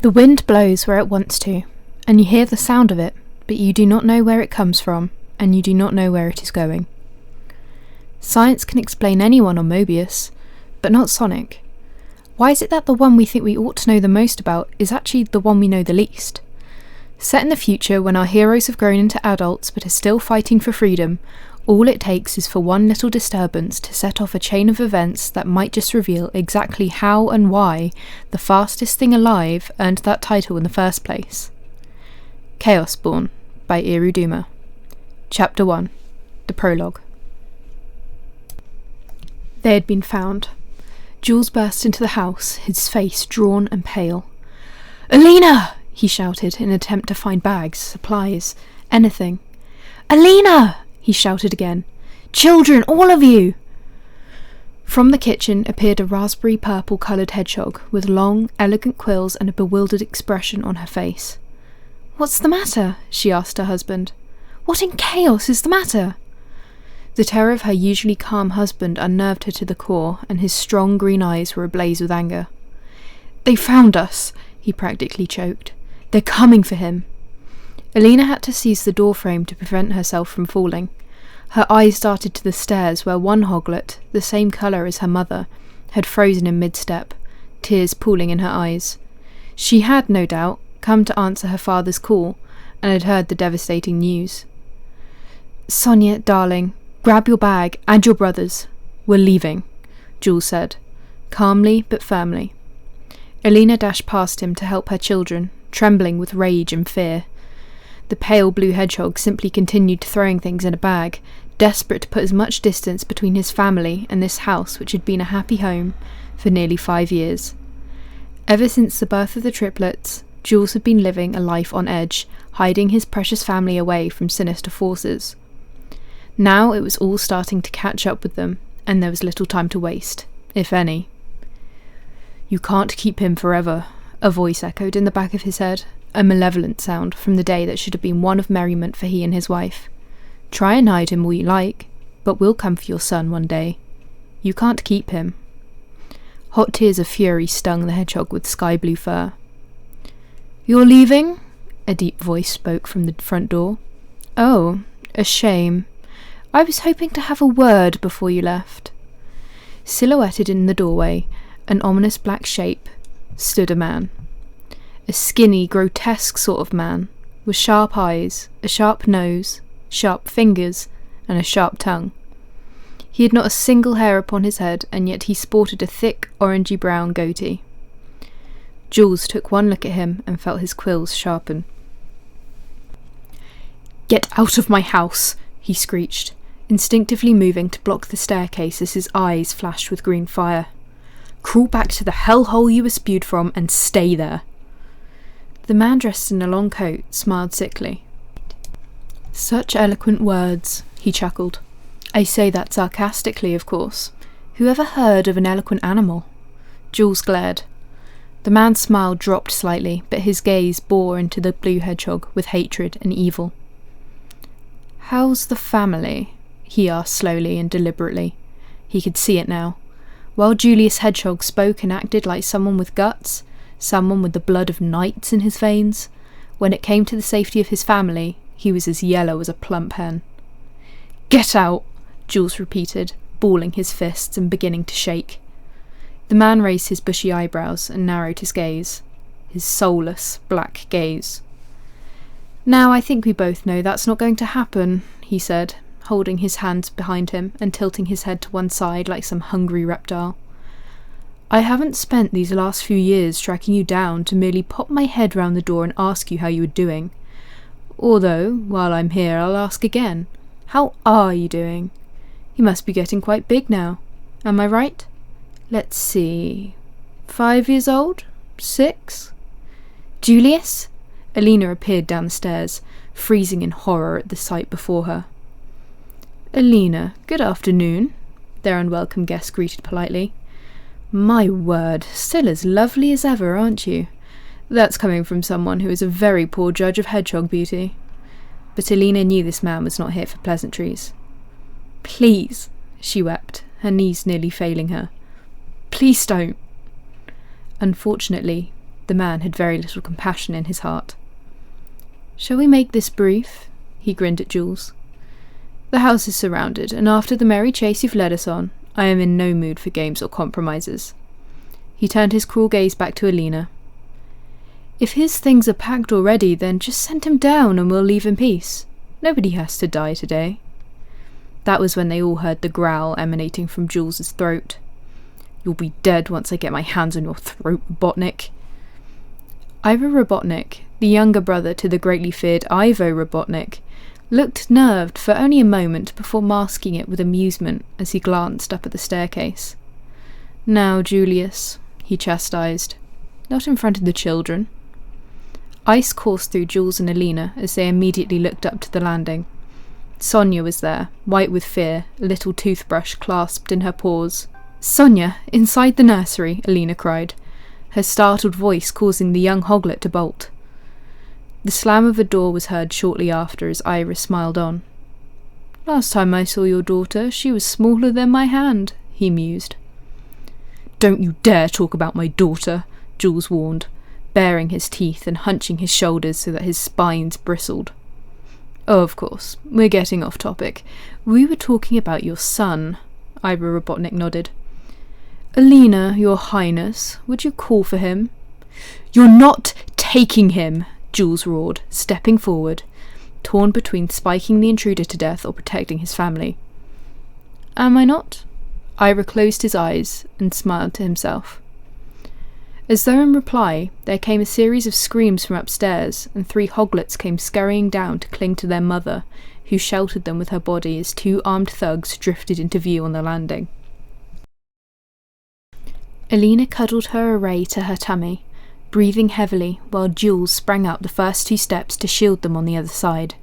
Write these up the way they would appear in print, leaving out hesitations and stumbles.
The wind blows where it wants to, and you hear the sound of it, but you do not know where it comes from, and you do not know where it is going. Science can explain anyone on Mobius, but not Sonic. Why is it that the one we think we ought to know the most about is actually the one we know the least? Set in the future, when our heroes have grown into adults but are still fighting for freedom, all it takes is for one little disturbance to set off a chain of events that might just reveal exactly how and why the fastest thing alive earned that title in the first place. Chaosborn by EruDuma. Chapter 1. The Prologue. They had been found. Jules burst into the house, his face drawn and pale. "Alina!" he shouted in an attempt to find bags, supplies, anything. "Alina!" he shouted again. "Children, all of you!" From the kitchen appeared a raspberry purple coloured hedgehog with long, elegant quills and a bewildered expression on her face. "What's the matter?" she asked her husband. "What in chaos is the matter?" The terror of her usually calm husband unnerved her to the core, and his strong green eyes were ablaze with anger. "They found us," he practically choked. "They're coming for him." Alina had to seize the doorframe to prevent herself from falling. Her eyes darted to the stairs where one hoglet, the same colour as her mother, had frozen in mid-step, tears pooling in her eyes. She had, no doubt, come to answer her father's call, and had heard the devastating news. "Sonia, darling, grab your bag and your brothers. We're leaving," Jules said, calmly but firmly. Alina dashed past him to help her children, trembling with rage and fear. The pale blue hedgehog simply continued throwing things in a bag, desperate to put as much distance between his family and this house which had been a happy home for nearly 5 years. Ever since the birth of the triplets, Jules had been living a life on edge, hiding his precious family away from sinister forces. Now it was all starting to catch up with them, and there was little time to waste, if any. "You can't keep him forever," a voice echoed in the back of his head, a malevolent sound from the day that should have been one of merriment for he and his wife. "Try and hide him all you like, but we'll come for your son one day. You can't keep him." Hot tears of fury stung the hedgehog with sky-blue fur. "You're leaving?" a deep voice spoke from the front door. "Oh, a shame. I was hoping to have a word before you left." Silhouetted in the doorway, an ominous black shape, stood a man. A skinny, grotesque sort of man, with sharp eyes, a sharp nose, sharp fingers, and a sharp tongue. He had not a single hair upon his head, and yet he sported a thick, orangey-brown goatee. Jules took one look at him and felt his quills sharpen. "Get out of my house!" he screeched, instinctively moving to block the staircase as his eyes flashed with green fire. "Crawl back to the hellhole you were spewed from and stay there." The man dressed in a long coat smiled sickly. "Such eloquent words," he chuckled. "I say that sarcastically, of course. Who ever heard of an eloquent animal?" Jules glared. The man's smile dropped slightly, but his gaze bore into the blue hedgehog with hatred and evil. "How's the family?" he asked slowly and deliberately. He could see it now. While Julius Hedgehog spoke and acted like someone with guts, someone with the blood of knights in his veins, when it came to the safety of his family, he was as yellow as a plump hen. "Get out!" Jules repeated, balling his fists and beginning to shake. The man raised his bushy eyebrows and narrowed his gaze, his soulless, black gaze. "Now I think we both know that's not going to happen," he said, holding his hands behind him and tilting his head to one side like some hungry reptile. "I haven't spent these last few years tracking you down to merely pop my head round the door and ask you how you were doing. Although, while I'm here, I'll ask again. How are you doing? You must be getting quite big now. Am I right? Let's see. 5 years old? 6? Julius?" Alina appeared down the stairs, freezing in horror at the sight before her. "Alina, good afternoon," their unwelcome guest greeted politely. "My word, still as lovely as ever, aren't you? That's coming from someone who is a very poor judge of hedgehog beauty." But Alina knew this man was not here for pleasantries. "Please," she wept, her knees nearly failing her. "Please don't." Unfortunately, The man had very little compassion in his heart. "Shall we make this brief?" he grinned at Jules. "The house is surrounded, and after the merry chase you've led us on, I am in no mood for games or compromises." He turned his cruel gaze back to Alina. "If his things are packed already, then just send him down and we'll leave in peace. Nobody has to die today." That was when they all heard the growl emanating from Jules's throat. "You'll be dead once I get my hands on your throat, Robotnik." Ira Robotnik, the younger brother to the greatly feared Ivo Robotnik, looked nerved for only a moment before masking it with amusement as he glanced up at the staircase. "Now, Julius," he chastised, "not in front of the children." Ice coursed through Jules and Alina as they immediately looked up to the landing. Sonia was there, white with fear, a little toothbrush clasped in her paws. "Sonia, inside the nursery!" Alina cried, her startled voice causing the young hoglet to bolt. The slam of a door was heard shortly after as Iris smiled on. "Last time I saw your daughter, she was smaller than my hand," he mused. "Don't you dare talk about my daughter," Jules warned, baring his teeth and hunching his shoulders so that his spines bristled. "Oh, of course, we're getting off topic. We were talking about your son," Ira Robotnik nodded. "Alina, your highness, would you call for him?" "You're not taking him!" Jules roared, stepping forward, torn between spiking the intruder to death or protecting his family. "Am I not?" Ira closed his eyes and smiled to himself. As though in reply, there came a series of screams from upstairs, and 3 hoglets came scurrying down to cling to their mother, who sheltered them with her body as 2 armed thugs drifted into view on the landing. Alina cuddled her array to her tummy, breathing heavily while Jules sprang up the first 2 steps to shield them on the other side.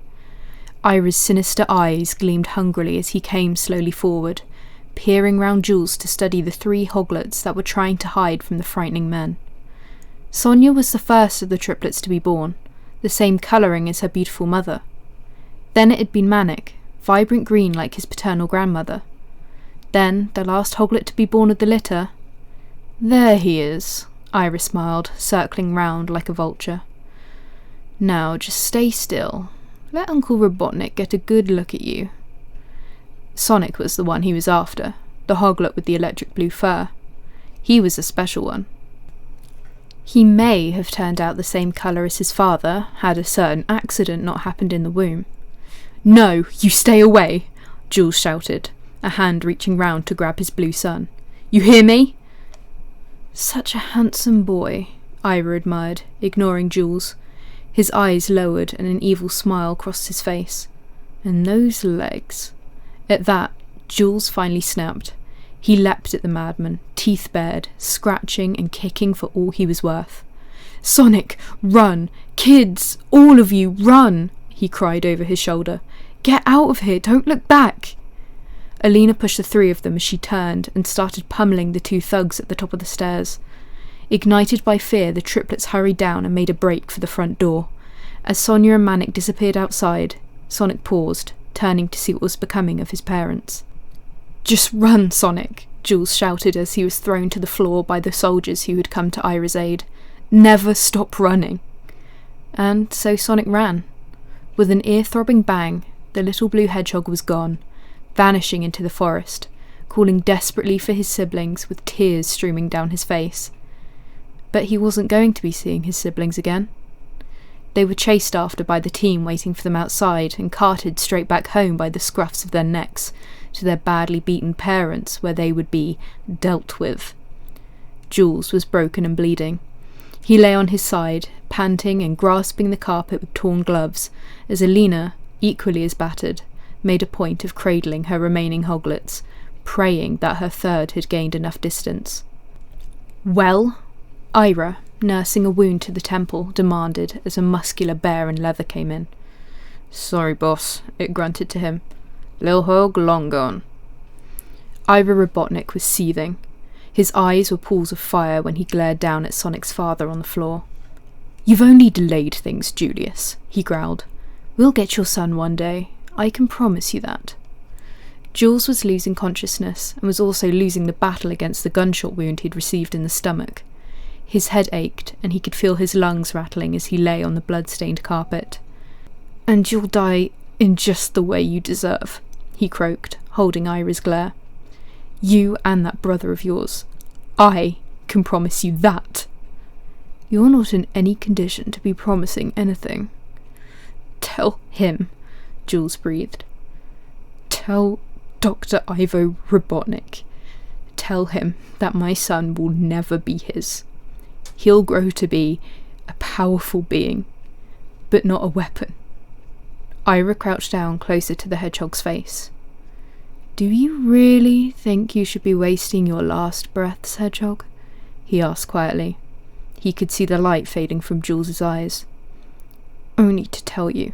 Ira's sinister eyes gleamed hungrily as he came slowly forward, peering round Jules to study the 3 hoglets that were trying to hide from the frightening men. Sonia was the first of the triplets to be born, the same colouring as her beautiful mother. Then it had been Manic, vibrant green like his paternal grandmother. Then the last hoglet to be born of the litter. "There he is," Ira smiled, circling round like a vulture. "Now just stay still. Let Uncle Robotnik get a good look at you." Sonic was the one he was after, the hoglet with the electric blue fur. He was a special one. He may have turned out the same colour as his father, had a certain accident not happened in the womb. "No, you stay away!" Jules shouted, a hand reaching round to grab his blue son. "You hear me?" "Such a handsome boy," Ira admired, ignoring Jules. His eyes lowered and an evil smile crossed his face. "And those legs." At that, Jules finally snapped. He leapt at the madman, teeth bared, scratching and kicking for all he was worth. "Sonic, run! Kids, all of you, run!" he cried over his shoulder. "Get out of here, don't look back!" Alina pushed the 3 of them as she turned and started pummeling the 2 thugs at the top of the stairs. Ignited by fear, the triplets hurried down and made a break for the front door. As Sonia and Manic disappeared outside, Sonic paused, turning to see what was becoming of his parents. "Just run, Sonic!" Jules shouted as he was thrown to the floor by the soldiers who had come to Ira's aid. "Never stop running!" And so Sonic ran. With an ear-throbbing bang, the little blue hedgehog was gone, vanishing into the forest, calling desperately for his siblings with tears streaming down his face. But he wasn't going to be seeing his siblings again. They were chased after by the team waiting for them outside and carted straight back home by the scruffs of their necks to their badly beaten parents, where they would be dealt with. Jules was broken and bleeding. He lay on his side, panting and grasping the carpet with torn gloves, as Alina, equally as battered, made a point of cradling her remaining hoglets, praying that her third had gained enough distance. "Well?" Ira, nursing a wound to the temple, demanded as a muscular bear in leather came in. "Sorry, boss," it grunted to him. "Lil hog long gone." Ira Robotnik was seething. His eyes were pools of fire when he glared down at Sonic's father on the floor. "You've only delayed things, Julius," he growled. "We'll get your son one day. I can promise you that." Jules was losing consciousness and was also losing the battle against the gunshot wound he'd received in the stomach. His head ached, and he could feel his lungs rattling as he lay on the blood-stained carpet. "And you'll die in just the way you deserve," he croaked, holding Ira's glare. "You and that brother of yours. I can promise you that." "You're not in any condition to be promising anything." "Tell him," Jules breathed. "Tell Dr. Ivo Robotnik. Tell him that my son will never be his. He'll grow to be a powerful being, but not a weapon." Ira crouched down closer to the hedgehog's face. "Do you really think you should be wasting your last breaths, hedgehog?" he asked quietly. He could see the light fading from Jules's eyes. "Only to tell you,"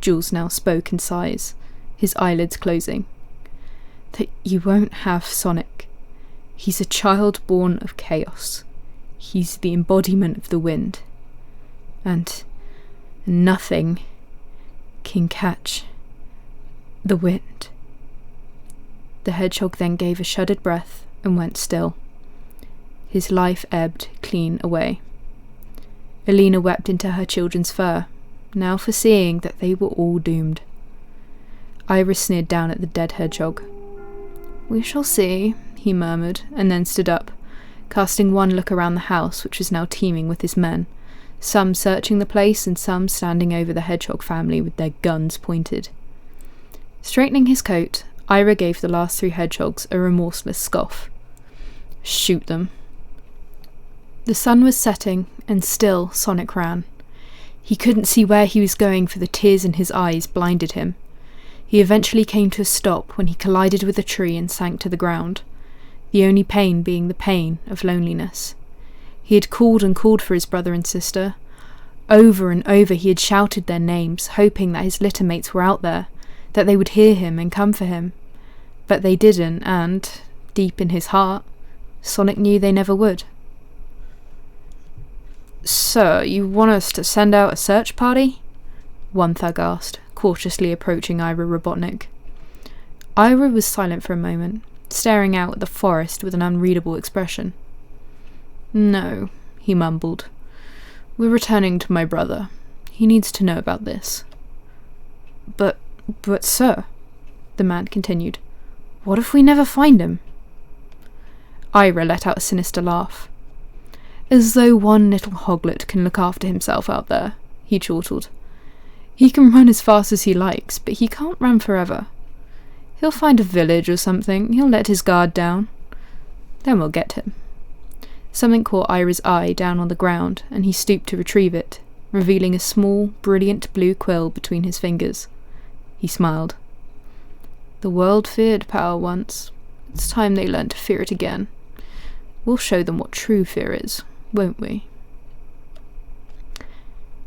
Jules now spoke in sighs, his eyelids closing, "that you won't have Sonic. He's a child born of chaos. He's the embodiment of the wind. And nothing can catch the wind." The hedgehog then gave a shuddered breath and went still. His life ebbed clean away. Alina wept into her children's fur, now foreseeing that they were all doomed. Ira sneered down at the dead hedgehog. "We shall see," he murmured, and then stood up, casting one look around the house, which was now teeming with his men, some searching the place and some standing over the hedgehog family with their guns pointed. Straightening his coat, Ira gave the last 3 hedgehogs a remorseless scoff. "Shoot them." The sun was setting, and still Sonic ran. He couldn't see where he was going, for the tears in his eyes blinded him. He eventually came to a stop when he collided with a tree and sank to the ground, the only pain being the pain of loneliness. He had called and called for his brother and sister. Over and over he had shouted their names, hoping that his litter mates were out there, that they would hear him and come for him. But they didn't, and, deep in his heart, Sonic knew they never would. "Sir, you want us to send out a search party?" one thug asked, cautiously approaching Ira Robotnik. Ira was silent for a moment, staring out at the forest with an unreadable expression. "No," he mumbled. "We're returning to my brother. He needs to know about this." But sir," the man continued, "what if we never find him?" Ira let out a sinister laugh. "As though one little hoglet can look after himself out there," he chortled. "He can run as fast as he likes, but he can't run forever. He'll find a village or something, he'll let his guard down. Then we'll get him." Something caught Ira's eye down on the ground, and he stooped to retrieve it, revealing a small, brilliant blue quill between his fingers. He smiled. "The world feared power once. It's time they learned to fear it again. We'll show them what true fear is, won't we?"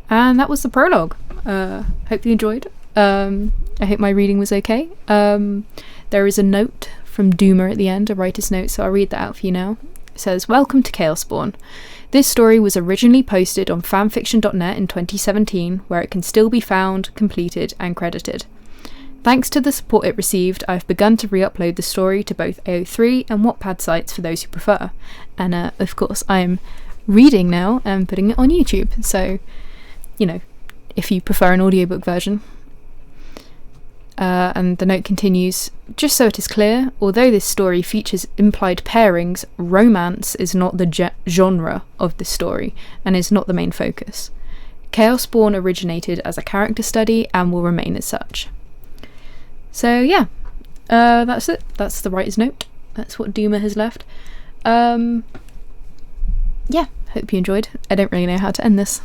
And that was the prologue. Hope you enjoyed. I hope my reading was okay. There is a note from Duma at the end, a writer's note, so I'll read that out for you now. It says, "Welcome to Chaosborn. This story was originally posted on fanfiction.net in 2017, where it can still be found, completed, and credited. Thanks to the support it received, I've begun to re-upload the story to both AO3 and Wattpad sites for those who prefer. And of course, I'm reading now and putting it on YouTube, so, if you prefer an audiobook version." And the note continues, "Just so it is clear, although this story features implied pairings, romance is not the genre of this story, and is not the main focus. Chaosborn originated as a character study and will remain as such." So yeah, that's it. That's the writer's note. That's what Duma has left. Yeah, hope you enjoyed. I don't really know how to end this.